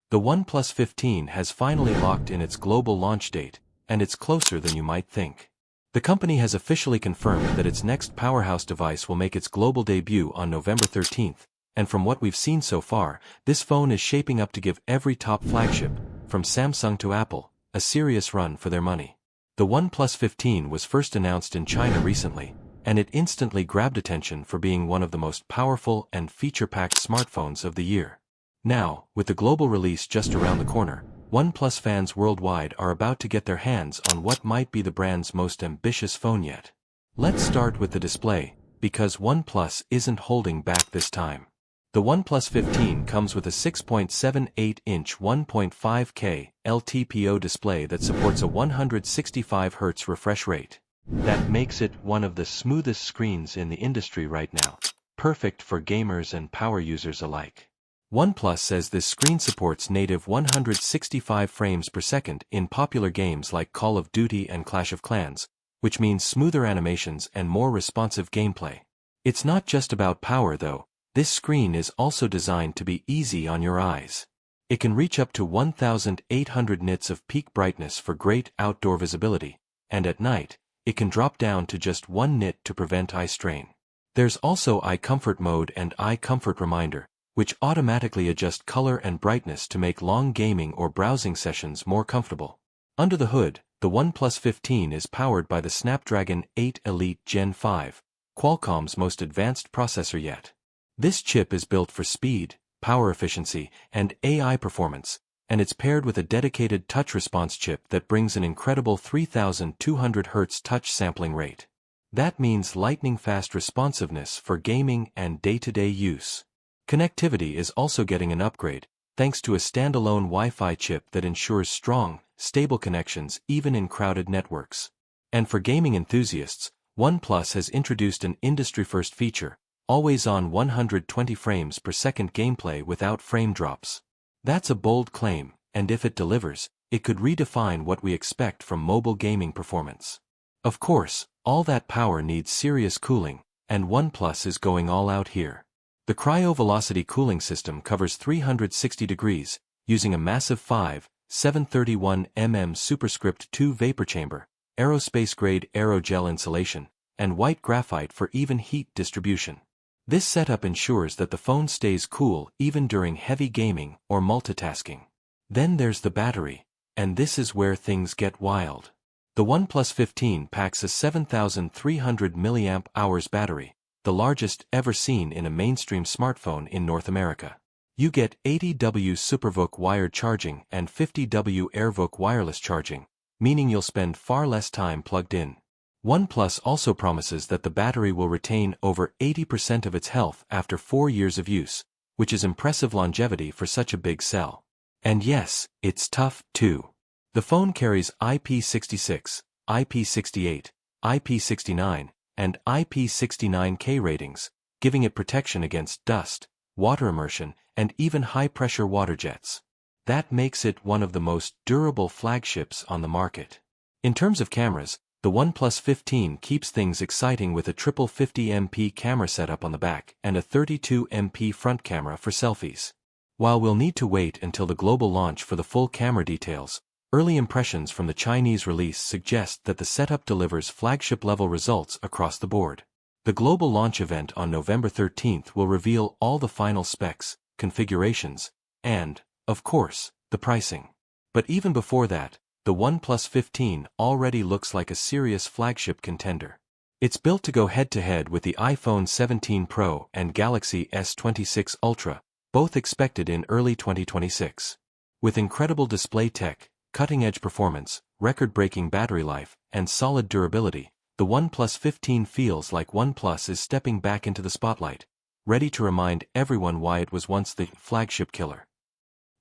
The OnePlus 15 has finally locked in its global launch date, and it's closer than you might think. The company has officially confirmed that its next powerhouse device will make its global debut on November 13th, and from what we've seen so far, this phone is shaping up to give every top flagship, from Samsung to Apple, a serious run for their money. The OnePlus 15 was first announced in China recently, and it instantly grabbed attention for being one of the most powerful and feature-packed smartphones of the year. Now, with the global release just around the corner, OnePlus fans worldwide are about to get their hands on what might be the brand's most ambitious phone yet. Let's start with the display, because OnePlus isn't holding back this time. The OnePlus 15 comes with a 6.78-inch 1.5K LTPO display that supports a 165Hz refresh rate. That makes it one of the smoothest screens in the industry right now, perfect for gamers and power users alike. OnePlus says this screen supports native 165 frames per second in popular games like Call of Duty and Clash of Clans, which means smoother animations and more responsive gameplay. It's not just about power though, this screen is also designed to be easy on your eyes. It can reach up to 1,800 nits of peak brightness for great outdoor visibility, and at night, it can drop down to just 1 nit to prevent eye strain. There's also Eye Comfort Mode and Eye Comfort Reminder, which automatically adjust color and brightness to make long gaming or browsing sessions more comfortable. Under the hood, the OnePlus 15 is powered by the Snapdragon 8 Elite Gen 5, Qualcomm's most advanced processor yet. This chip is built for speed, power efficiency, and AI performance, and it's paired with a dedicated touch response chip that brings an incredible 3,200 Hz touch sampling rate. That means lightning-fast responsiveness for gaming and day-to-day use. Connectivity is also getting an upgrade, thanks to a standalone Wi-Fi chip that ensures strong, stable connections even in crowded networks. And for gaming enthusiasts, OnePlus has introduced an industry-first feature, always-on 120 frames per second gameplay without frame drops. That's a bold claim, and if it delivers, it could redefine what we expect from mobile gaming performance. Of course, all that power needs serious cooling, and OnePlus is going all out here. The Cryo-Velocity cooling system covers 360 degrees, using a massive 731 mm superscript 2 vapor chamber, aerospace-grade aerogel insulation, and white graphite for even heat distribution. This setup ensures that the phone stays cool even during heavy gaming or multitasking. Then there's the battery, and this is where things get wild. The OnePlus 15 packs a 7,300 mAh battery, the largest ever seen in a mainstream smartphone in North America. You get 80W SuperVOOC wired charging and 50W AirVOOC wireless charging, meaning you'll spend far less time plugged in. OnePlus also promises that the battery will retain over 80% of its health after 4 years of use, which is impressive longevity for such a big cell. And yes, it's tough, too. The phone carries IP66, IP68, IP69, and IP69K ratings, giving it protection against dust, water immersion, and even high-pressure water jets. That makes it one of the most durable flagships on the market. In terms of cameras, the OnePlus 15 keeps things exciting with a triple 50MP camera setup on the back and a 32MP front camera for selfies. While we'll need to wait until the global launch for the full camera details, early impressions from the Chinese release suggest that the setup delivers flagship-level results across the board. The global launch event on November 13th will reveal all the final specs, configurations, and, of course, the pricing. But even before that, the OnePlus 15 already looks like a serious flagship contender. It's built to go head-to-head with the iPhone 17 Pro and Galaxy S26 Ultra, both expected in early 2026. With incredible display tech, cutting-edge performance, record-breaking battery life, and solid durability, the OnePlus 15 feels like OnePlus is stepping back into the spotlight, ready to remind everyone why it was once the flagship killer.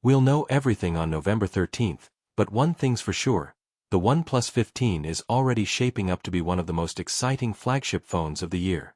We'll know everything on November 13th, but one thing's for sure, the OnePlus 15 is already shaping up to be one of the most exciting flagship phones of the year.